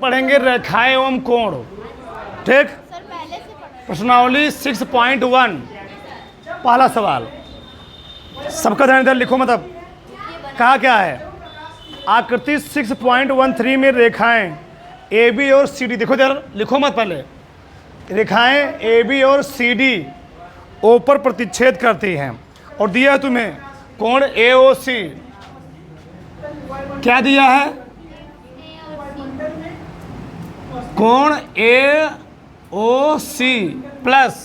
पढ़ेंगे रेखाएं एवं कोण। ठीक, प्रश्नावली 6.1 पहला सवाल, सबका ध्यान इधर लिखो। मतलब कहा क्या है, आकृति 6.13 में रेखाएं ए बी और सी डी, देखो इधर लिखो मत, पहले रेखाएं ए बी और सी डी ओ पर प्रतिच्छेद करती हैं और दिया है तुम्हें कोण ए ओ सी। क्या दिया है, कोण ए ओ सी प्लस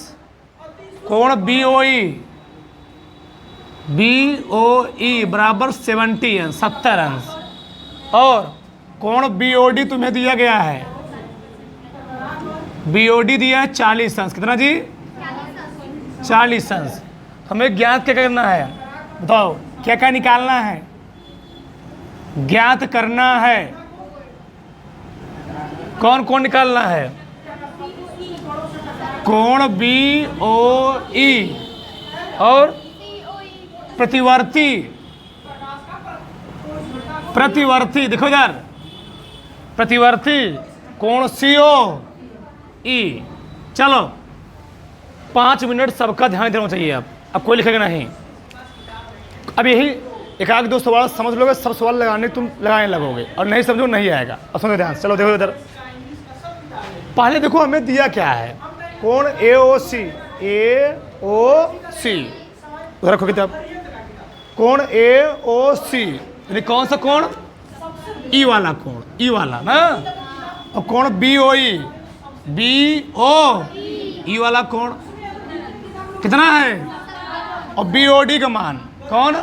कोण बी ओ ई बराबर 70 अंश, 70 अंश, और कोण बी ओ डी तुम्हें दिया गया है, बी ओ डी दिया है 40 अंश। कितना जी, 40 अंश। हमें ज्ञात क्या करना है, बताओ क्या क्या निकालना है, ज्ञात करना है। कौन कौन निकालना है, कोण बी ओ ई और प्रतिवर्ती, प्रतिवर्ती देखो इधर, प्रतिवर्ती कोण सी ओ ई। चलो 5 मिनट सबका ध्यान देना चाहिए। अब कोई लिखेगा नहीं। अब यही एक आध दो सवाल समझ लोगे, सब सवाल लगाने तुम लगाने लगोगे, और नहीं समझो नहीं आएगा। अब सुनो ध्यान, चलो देखो इधर, पहले देखो हमें दिया क्या है, कोण ए ओ सी, ए ओ सी, उधर रखो किताब, कोण ए ओ सी यानी कौन सा कोण, ई वाला कोण, ई वाला ना, और कोण बी ओ ई, बी ओ ई वाला कोण कितना है, और बी ओ डी का मान, कौन,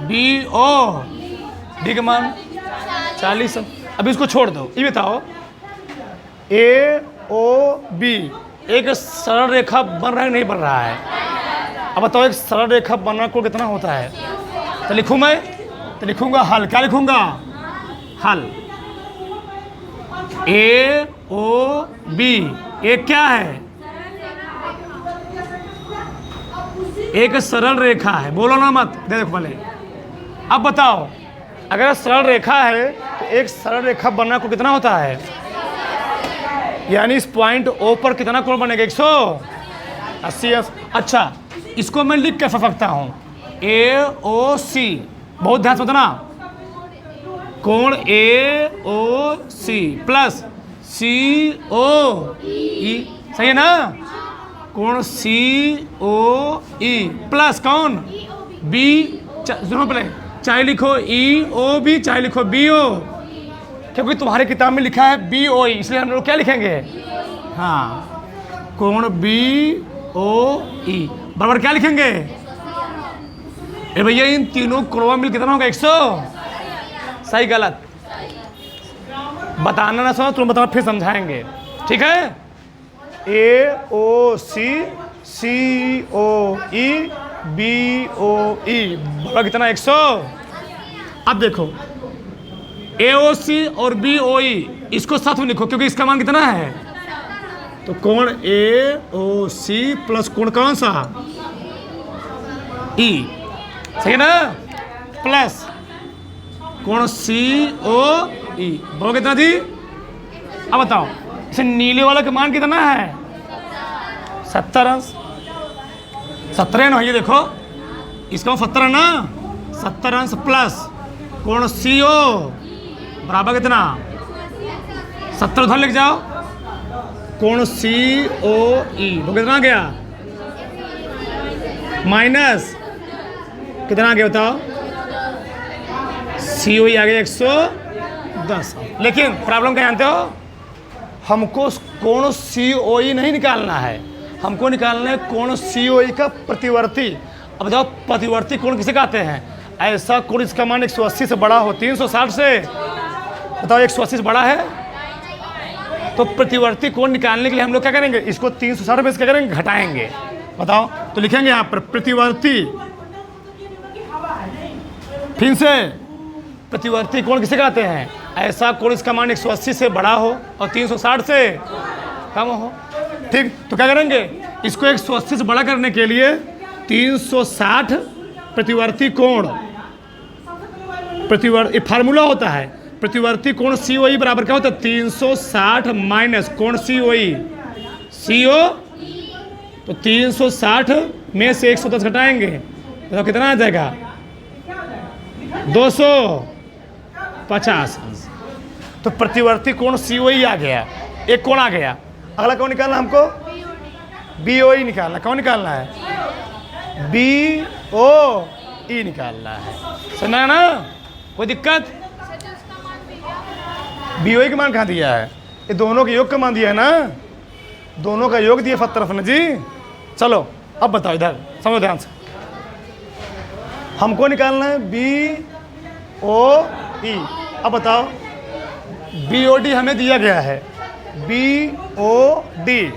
बी ओ डी का मान 40। अब इसको छोड़ दो, ये बताओ ए ओ बी एक सरल रेखा बन रहा है नहीं बन रहा है। अब बताओ एक सरल रेखा बनना को कितना होता है, तो लिखूँ मैं, तो लिखूंगा हल। क्या लिखूंगा, हल। ए ओ बी एक क्या है, एक सरल रेखा है, बोलो ना मत, देखो पहले। अब बताओ अगर सरल रेखा है तो एक सरल रेखा बनना को कितना होता है, यानी इस पॉइंट ओ पर कितना कोण बनेगा, 180 अंश। अच्छा इसको मैं लिख कैसे सकता हूँ, ए ओ सी, बहुत ध्यान से बताना, कोण ए ओ सी प्लस सी ओ ई, सही है ना, कोण सी ओ ई प्लस कौन बी, सुनो पहले, चाहे लिखो ई ओ बी चाहे लिखो बी ओ, क्योंकि तुम्हारे किताब में लिखा है बी ओ ई, इसलिए हम लोग क्या लिखेंगे, हाँ कोण बी ओ ई बराबर क्या लिखेंगे, ए भैया इन तीनों कोणों मिल कितना होगा, 100। सही गलत बताना ना, सुनो तुम बताओ फिर समझाएंगे, ठीक है। ए ओ सी, सी ओ ई, बी ओ ई बराबर कितना, 100। अब देखो ए ओ सी और बी ओ ई इसको साथ में लिखो, क्योंकि इसका मान कितना है, तो कोण ए ओ सी प्लस कोण कौन सा, ई, सही है ना, प्लस कोण सी ओ ई बराबर कितना जी। अब बताओ इसे नीले वाला का मान कितना है, 70 अंश, 70 ना, ये देखो इसका 70 है ना, 70 अंश प्लस कोण सी ओ बराबर कितना, 70 उधर लिख जाओ, कोण सी ओ ई वो कितना गया, माइनस कितना गया बताओ, सी ओ ई आ गया 110। लेकिन प्रॉब्लम क्या जानते हो, हमको कोण सी ओ ई नहीं निकालना है, हमको निकालना है कोण सी ओ ई का प्रतिवर्ती। अब बताओ प्रतिवर्ती कोण किसे कहते हैं, ऐसा कोण इसका मान 180 से बड़ा हो, 360 से, बताओ 180 से बड़ा है, तो प्रतिवर्ती कोण निकालने के लिए हम लोग क्या करेंगे, इसको 360 में से क्या करेंगे, घटाएंगे। बताओ तो लिखेंगे यहाँ पर प्रतिवर्ती, फिर से प्रतिवर्ती कोण किसे कहते हैं, ऐसा कोण इसका मान 180 से बड़ा हो और 360 से कम हो। ठीक, तो क्या करेंगे, इसको 180 से बड़ा करने के लिए 360 प्रतिवर्ती कोण, प्रतिवर्ती फार्मूला होता है प्रतिवर्ती कोण सी ओ ई बराबर क्या होता है 360 माइनस कोण सी ओ ई सी ओ, तो 360 में से 110 घटाएंगे तो कितना आ जाएगा 250 अंश। तो प्रतिवर्ती कोण सी ओ ई आ गया, एक कोण आ गया। अगला कौन निकालना हमको बी ओ ई निकालना। कौन निकालना है बी ओ ई निकालना है, सुना ना कोई दिक्कत। बी ओ ई का मान कहाँ दिया है, ये दोनों के योग का मान दिया है ना, दोनों का योग दिया फत तरफ ना जी। चलो अब बताओ इधर समझो ध्यान से, हमको निकालना है बी ओ ई। अब बताओ बी ओ डी हमें दिया गया है बी ओ डी,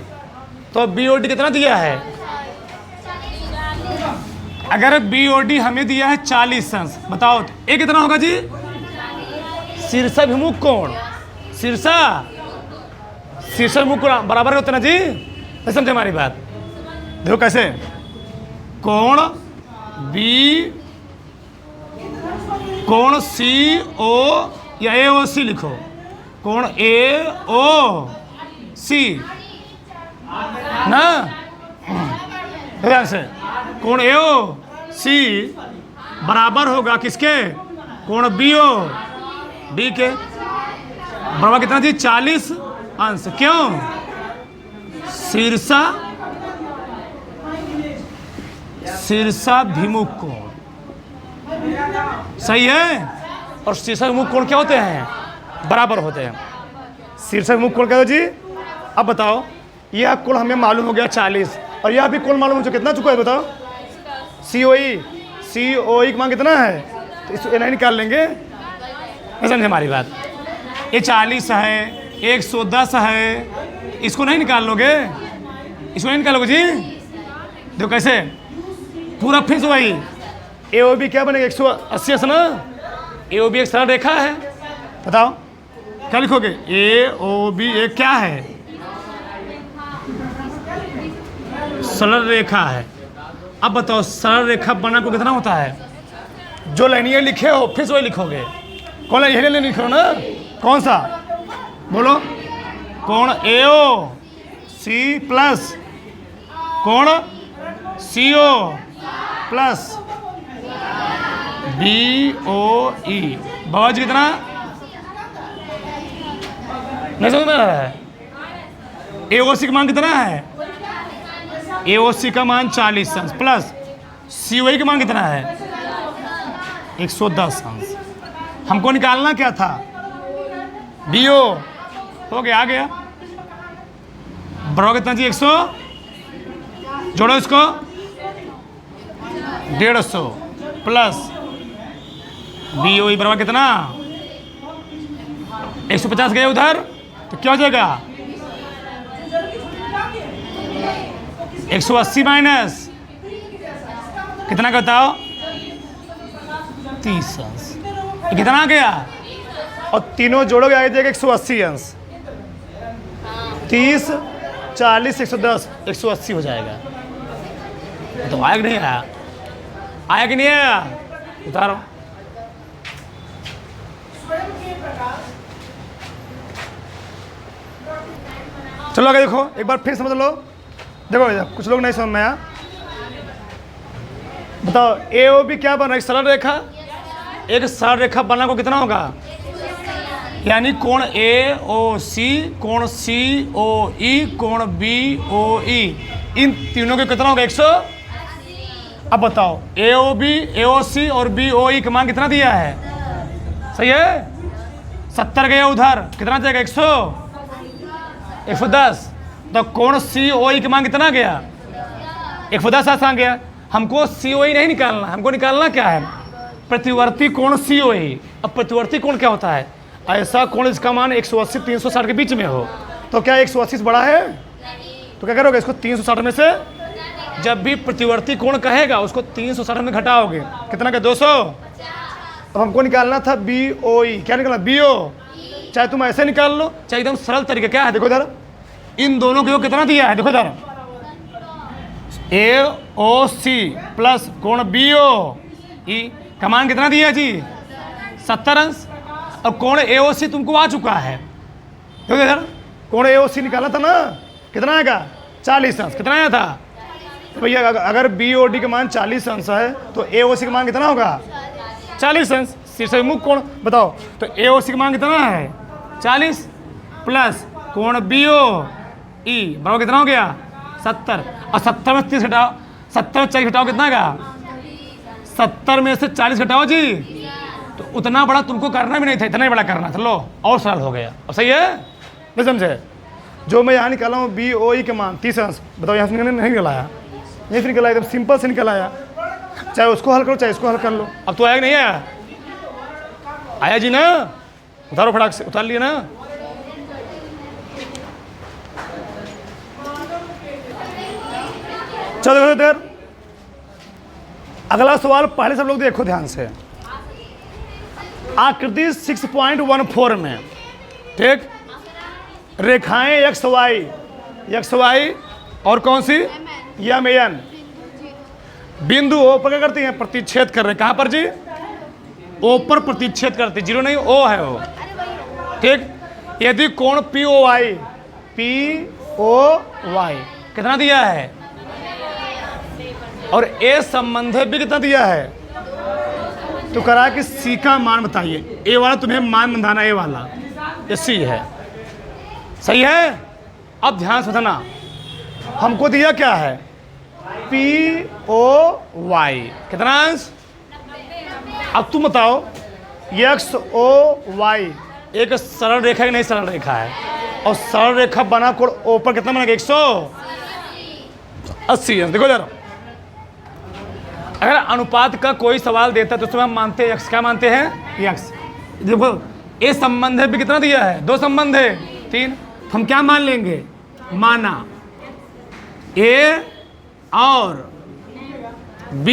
तो बी ओ डी कितना दिया है, अगर बी ओ डी हमें दिया है 40 अंश, बताओ तो ये कितना होगा जी शीर्षाभिमुख कोण, शीर्षाभिमुख कोण बराबर होते ना जी, नहीं समझे हमारी बात। देखो कैसे कोण बी कोण सी ओ या ए ओ सी लिखो, कोण ए ओ सी ना, ध्यान से कोण ए ओ सी बराबर होगा किसके कोण बी ओ डी के, बराबर कितना जी 40 अंश। क्यों शीर्षाभिमुख कोण सही है, और शीर्षाभिमुख कोण क्या होते हैं बराबर होते हैं। शीर्षाभिमुख कोण क्या है जी, अब बताओ यह कोण हमें मालूम हो गया 40 और यह भी कोण मालूम हो चुका, कितना चुका है बताओ सी ओ ई का मान कितना है, तो इसको नहीं निकाल लेंगे, नहीं समझे हमारी बात। ये 40 है 110 है, इसको नहीं निकाल लोगे, इसको नहीं निकालोगे जी। देखो कैसे पूरा फिर से वही ए ओ बी क्या बनेगा 180 से ना, ए ओ बी एक सरल रेखा है, बताओ क्या लिखोगे ए ओ बी एक क्या है सरल रेखा है। अब बताओ सरल रेखा बना को कितना होता है, जो लाइनियर लिखे हो फिर से वही लिखोगे, कौन लाइन लिख रहे हो ना, कौन सा बोलो, कोण ए ओ सी प्लस कोण सी ओ प्लस बी ओ ई, बवाज कितना नहीं समझ में आ रहा है, ए ओ सी का मान कितना है, ए ओ सी का मान 40 अंश प्लस सी ओ ई का मान कितना है 110 अंश। हमको निकालना क्या था बी ओ, हो गया आ गया, बराबर कितना जी 100, जोड़ो इसको 150 प्लस बी ओ ई बराबर कितना 150 गए उधर, तो क्या हो जाएगा 180 माइनस कितना का बताओ 30 अंश, कितना आ गया, और तीनों जोड़ोगे आ जाएगा 180 अंश, 30 40 110 180 हो जाएगा। तो आया कि नहीं आया, आया कि नहीं आया, उतारो। चलो आगे देखो एक बार फिर समझ लो, देखो कुछ लोग नहीं समझ में आया, बताओ ए ओ बी क्या बन रहा है सरल रेखा, एक सरल रेखा बनना को कितना होगा, यानी कोण ए ओ सी कोण सी ओ ई कोण बी ओ ई, इन तीनों के कितना होगा 100। अब बताओ ए ओ बी ए ओ सी और बी ओ ई का मान कितना दिया है, सही है 70 गया उधर, कितना जाएगा 110, तो कोण सी ओ ई का मान कितना गया 110 आसान गया। हमको सी ओ ई नहीं निकालना, हमको निकालना क्या है प्रतिवर्ती कोण सी ओ ई। अब प्रतिवर्ती कोण क्या होता है, ऐसा कोण इसका मान 180 360 के बीच में हो, तो क्या 180 से बड़ा है, तो क्या करोगे इसको 360 में से जब भी प्रतिवर्ती कोण कहेगा उसको 360 में घटाओगे, कितना का 200। अब हमको निकालना था बी ओ ई, क्या निकालना बी ओ, चाहे तुम ऐसे निकाल लो चाहे एकदम सरल तरीके, क्या है देखो इधर इन दोनों को कितना दिया है, देखो इधर ए ओ सी प्लस कोण बी ओ ई का मान कितना दिया जी 70 अंश। और कोण AOC तुमको आ चुका है। देखो इधर कोण AOC निकाला था ना, कितना आएगा 40 अंश। कितना आया था तो भैया अगर BOD का मान 40 अंश है तो AOC का मान कितना होगा 40 अंश। शीर्षमुख कोण बताओ तो AOC का मान कितना है 40 प्लस कोण BOE बराबर कितना हो गया 70। और 70 में 30 घटाओ, 70 में 40 घटाओ कितना का 70 में से 40 घटाओ जी, तो उतना बड़ा तुमको करना भी नहीं था, इतना ही बड़ा करना था। लो और सरल हो गया। और सही है नहीं समझे। जो मैं यहाँ निकाला हूँ BOE के मान 30 अंश, बताओ यहाँ से नहीं निकल आया, यहीं से निकल आया, एकदम सिंपल से निकल आया। चाहे उसको हल करो चाहे इसको हल कर लो। अब तो आया कि नहीं आया, आया जी ना, उतारो फटाक से, उतार लिए ना। चलो देर अगला सवाल पहले सब लोग देखो ध्यान से। आकृति 6.14 में ठीक रेखाएं XY और कौन सी MN बिंदु O पर क्या करती हैं प्रतिच्छेद कर रहे हैं। कहां पर जी O पर प्रतिच्छेद करते, जीरो नहीं O है वो ठीक। यदि कोण POY कितना दिया है और A संबंध भी कितना दिया है, तो करा कि C का मान बताइए। A वाला तुम्हें मान बंधाना, A वाला ये C है, सही है। अब ध्यान से समझना, हमको दिया क्या है POY कितना अंश। अब तुम बताओ XOY एक सरल रेखा की नहीं सरल रेखा है, और सरल रेखा बना कोण O पर कितना बनेगा 180 अंश। देखो जरा अगर अनुपात का कोई सवाल देता है तो उसमें हम मानते हैं x, क्या मानते हैं x। देखो A संबंध है भी कितना दिया है, 2 संबंध है 3, हम क्या मान लेंगे, माना A और B,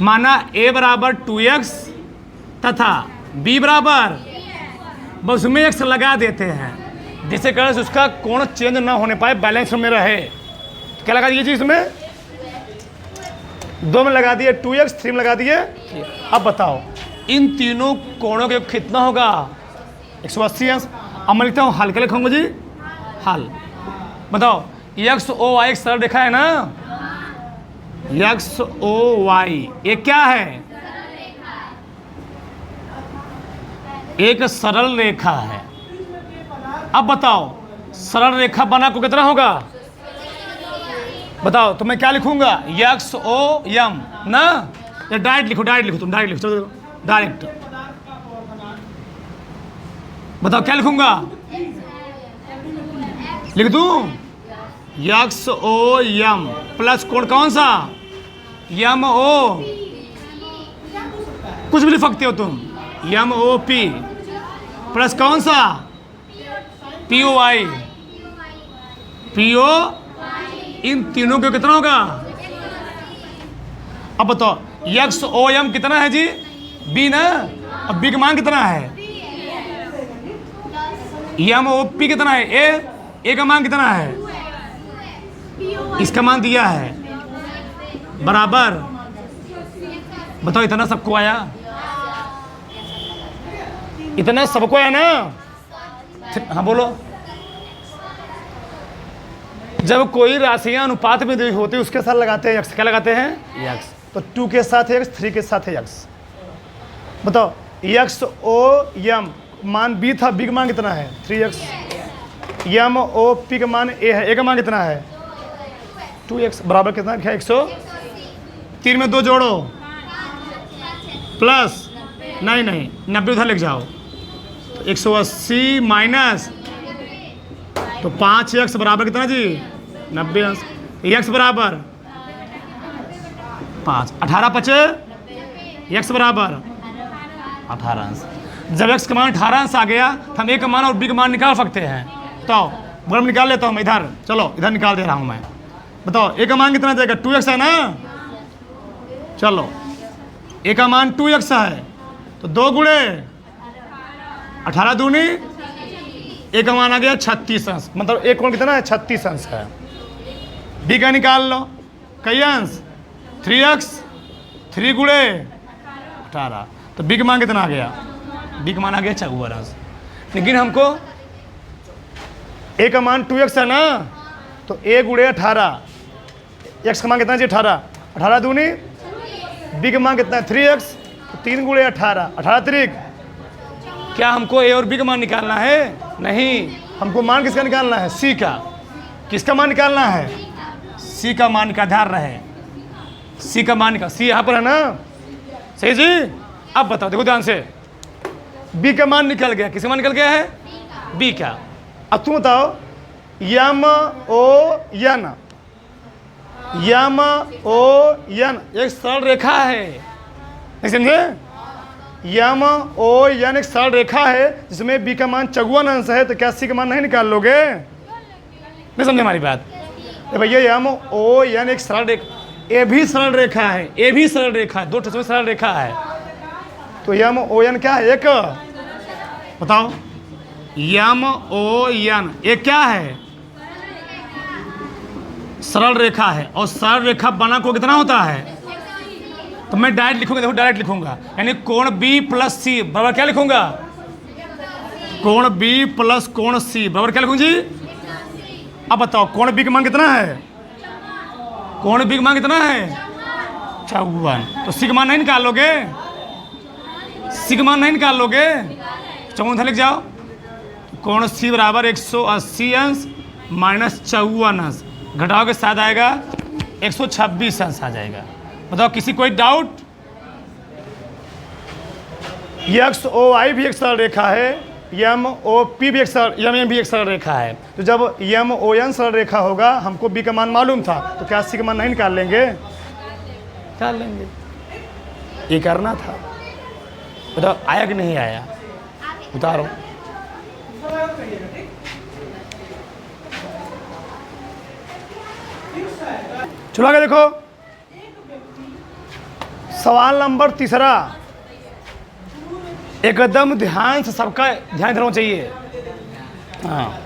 माना A बराबर 2x तथा B बराबर, बस उसमें x लगा देते हैं जिससे कारण उसका कोण चेंज ना होने पाए, बैलेंस में रहे। क्या लगा दिए जी इसमें, 2 में लगा दिए 2x, 3 में लगा दिए। अब बताओ इन तीनों कोणों के कितना होगा 180 अंश। अब मैं लिखता हूँ हल, क्या लिखूंगा जी हल। बताओ XOY एक सरल रेखा है ना, XOY ये क्या है, एक सरल रेखा है। अब बताओ सरल रेखा बना को कितना होगा, बताओ तो मैं क्या लिखूंगा XOM ना, या डायरेक्ट लिखो, डायरेक्ट लिखो, तुम डायरेक्ट लिखो, चलो डायरेक्ट बताओ क्या लिखूंगा, लिख दूं XOM प्लस कोण कौन सा MO, कुछ भी लिख सकते हो तुम, MOP प्लस कौन सा POI, इन तीनों का कितना होगा। अब बताओ XOM कितना है जी B ना, अब B का मान कितना है, MOP कितना है A का मान कितना है, इसका मान दिया है बराबर। बताओ इतना सबको आया, इतना सबको आया ना। हाँ बोलो, जब कोई राशियां अनुपात में होती है उसके साथ लगाते हैं x, क्या लगाते हैं x, तो 2 के साथ है x, 3 के साथ है x। बताओ XOM मान B था, B का मान कितना है 3x, MOP का मान A है, A का मान कितना है 2x बराबर कितना है 103 में 2 जोड़ो प्लस नहीं 90 उधर लिख जाओ, तो 180 माइनस तो 5x बराबर कितना जी 90 अंश, x बराबर 5, 18 5 x बराबर 18 अंश। जब x का मान 18 अंश आ गया तो हम A का मान और B का मान निकाल सकते हैं। तो बराबर निकाल लेता हूँ मैं इधर, चलो इधर निकाल दे रहा हूँ मैं। बताओ A का मान कितना जाएगा 2x है ना, चलो A का मान 2x है तो 2 गुणे 18 दूनी, A का मान आ गया 36 अंश, मतलब एक कोण कितना है 36 अंश है। B का निकाल लो, कई अंश 3x, 3 गुणे 18, तो बी का मान कितना आ गया? बी का मान आ गया 54। लेकिन हमको ए का मान 2x है ना, तो a गुणे 18, x का मान कितना चाहिए? 18, 18 दूनी, बी का मान कितना है? 3x, तो 3 गुणे 18, 18 त्रिक। क्या हमको ए और बी का मान निकालना है? नहीं, हमको मान किसका निकालना है? सी का। किसका मान निकालना है? सी का मान का ध्यान रहे, सी का मान का, सी यहाँ पर है ना, सही जी। अब बताओ, देखो ध्यान से, बी का मान निकल गया। किसका मान निकल गया है? बी का। अब तुम बताओ, यम ओ यन, यम ओ यन एक सरल रेखा है, नहीं समझे? यम ओ यन एक सरल रेखा है जिसमें बी का मान 54 अंश है, तो क्या सी का मान नहीं निकाल लोगे? नहीं समझे हमारी बात? भैया यम ओ यन एक सरल रेखा, ए भी सरल रेखा है, ए भी सरल रेखा है, 2 टच सरल रेखा है, तो यम ओ यन क्या है? एक। बताओ, यम ओ यन एक क्या है? सरल रेखा है। और सरल रेखा बना को कितना होता है? तो मैं डायरेक्ट लिखूंगा, देखो डायरेक्ट लिखूंगा, यानी कोण बी प्लस सी बराबर क्या लिखूंगा? कोण बी प्लस कोण सी बराबर क्या लिखूंगा जी? अब बताओ, कोण बी का मान कितना है? कोण बी का मान कितना है? 54। तो सी का मान नहीं निकाल लोगे? सी का मान नहीं निकाल लोगे? 54 लिख जाओ। कोण सी बराबर 180 अंश माइनस 54 अंश, घटाओ के साथ आएगा 126 अंश आ जाएगा। बताओ, किसी कोई डाउट? एक्स ओ आई भी एक सरल रेखा है, यम ओ पी भी एक सरल, यम एम भी एक सरल रेखा है। तो जब यम ओ एन सरल रेखा होगा, हमको बी का मान मालूम था, तो क्या सी का मान नहीं निकाल लेंगे? निकाल लेंगे। ये करना था। बताओ, आया कि नहीं आया? उतारो। चलो आगे देखो, सवाल नंबर 3। एकदम ध्यान से, सबका ध्यान देना चाहिए। हाँ,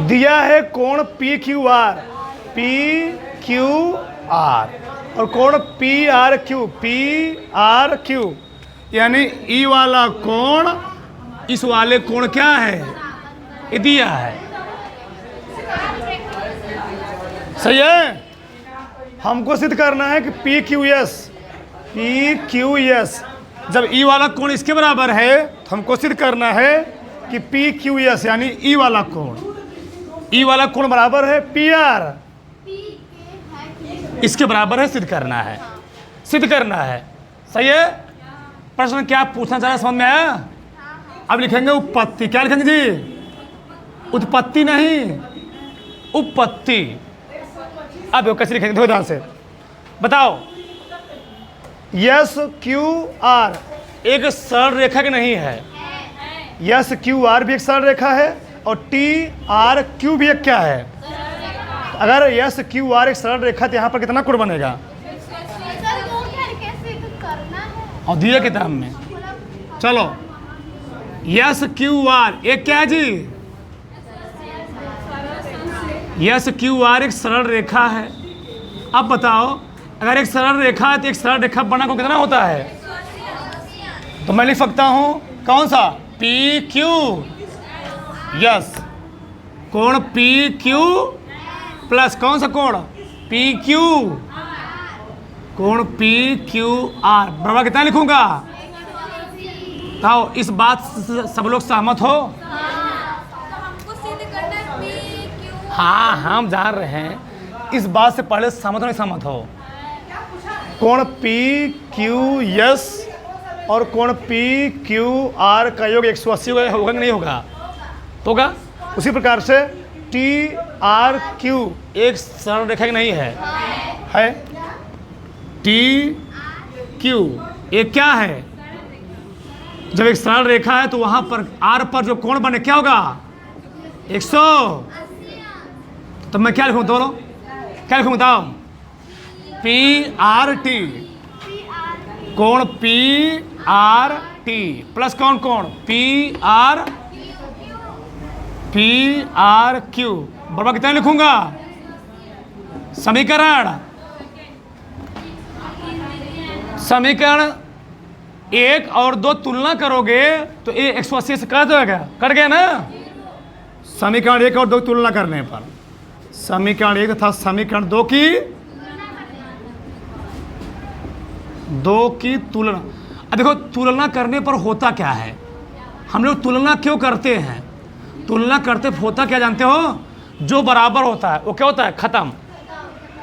दिया है कोण P Q R, P Q R, और कोण P R Q, P R Q, यानी ई वाला कोण इस वाले कोण क्या है? ये दिया है, सही है। हमको सिद्ध करना है कि P Q S, P Q S जब ई वाला कोण इसके बराबर है, तो हमको सिद्ध करना है कि पी क्यू एस यानी ई वाला कोण, ई वाला कोण बराबर है पी आर, इसके बराबर है, सिद्ध करना है, सिद्ध करना है, सही है। प्रश्न क्या पूछना चाह रहा है, समझ में आया? अब लिखेंगे उत्पत्ति। क्या लिखेंगे जी? उत्पत्ति नहीं, उपपत्ति। अब कैसे लिखेंगे? देखो ध्यान से बताओ, यस क्यू आर एक सरल रेखा की नहीं है, यस क्यू आर भी एक सरल रेखा है, और टी आर क्यू भी एक क्या है? अगर यस क्यू आर एक सरल रेखा, तो यहाँ पर कितना कोण बनेगा? और दिया किताब में। चलो, यस क्यू आर एक क्या है जी? यस क्यू आर एक सरल रेखा है। अब बताओ, अगर एक सरल रेखा है, तो एक सरल रेखा बना को कितना होता है? तो मैं लिख सकता हूं कौन सा? पी क्यू, यस, कोण पी क्यू प्लस कौन सा कोण? पी क्यू, कोण पी क्यू आर बराबर कितना लिखूंगा? तो इस बात से सब लोग सहमत हो? हाँ, हम जान रहे हैं, इस बात से पहले सहमत हो नहीं सहमत हो? कोण पी क्यू एस और कोण पी क्यू आर का योग 180 होगा कि नहीं होगा? होगा। उसी प्रकार से टी आर क्यू एक सरल रेखा की नहीं है? टी क्यू एक क्या है? जब एक सरल रेखा है, तो वहां पर आर पर जो कोण बने क्या होगा? 100। तो मैं क्या लिखूँ? दोनों क्या लिखूँ बताओ? पी आर टी, कोण पी आर टी प्लस कौन कोण? पी आर क्यू बराबर कितना लिखूंगा? समीकरण 1 और 2 तुलना करोगे तो ये 180 से कट जाएगा, कट गया ना। समीकरण 1 और 2 की तुलना करने पर समीकरण 1 तथा समीकरण 2 की तुलना। अब देखो तुलना करने पर होता क्या है, हम लोग तुलना क्यों करते हैं? तुलना करते होता क्या जानते हो? जो बराबर होता है वो क्या होता है? खत्म।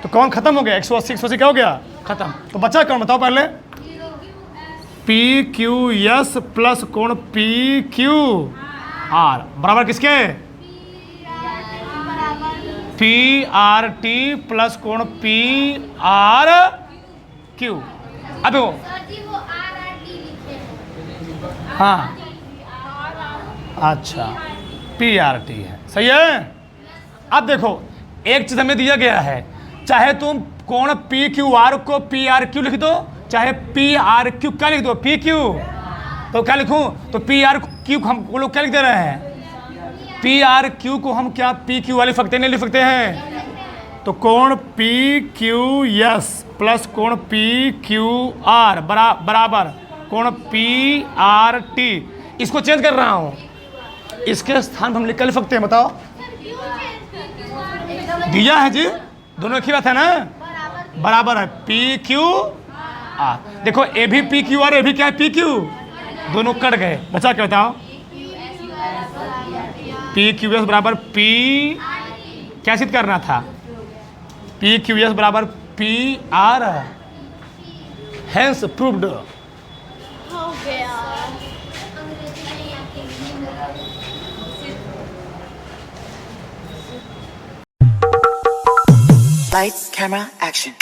तो कौन खत्म हो गया? 180 क्या हो गया? खत्म। तो बचा कौन बताओ पहले? पी क्यू एस प्लस कोण पी क्यू आर बराबर किसके? पी आर टी प्लस कोण पी आर क्यू। अब देखो, हाँ अच्छा पी आर टी है, सही है। अब देखो एक चीज हमें दिया गया है, चाहे तुम कोण पी क्यू आर को पी आर क्यू लिख दो, चाहे पी आर क्यू क्या लिख दो? P Q. तो क्या लिखूं? तो पी आर क्यू हम लोग क्या लिख दे रहे हैं? पी आर क्यू को हम क्या पी क्यू वाले लिख सकते नहीं लिख सकते हैं? तो कोण पी क्यू एस प्लस कोण पी क्यू आर बराबर कोण पी आर टी। इसको चेंज कर रहा हूं, इसके स्थान पर हम लिख सकते हैं, बताओ। दिया है जी, दोनों एक ही बात है ना, बराबर है पी क्यू आर। देखो ए भी पी क्यू आर, ए भी क्या है? P Q. दोनों कट गए, बचा क्या? बताओ। पी क्यू एस बराबर पी, क्या सिद्ध करना था? पी क्यू एस बराबर पी आर, हैंस प्रूव्ड। हो गया। Lights, camera, action.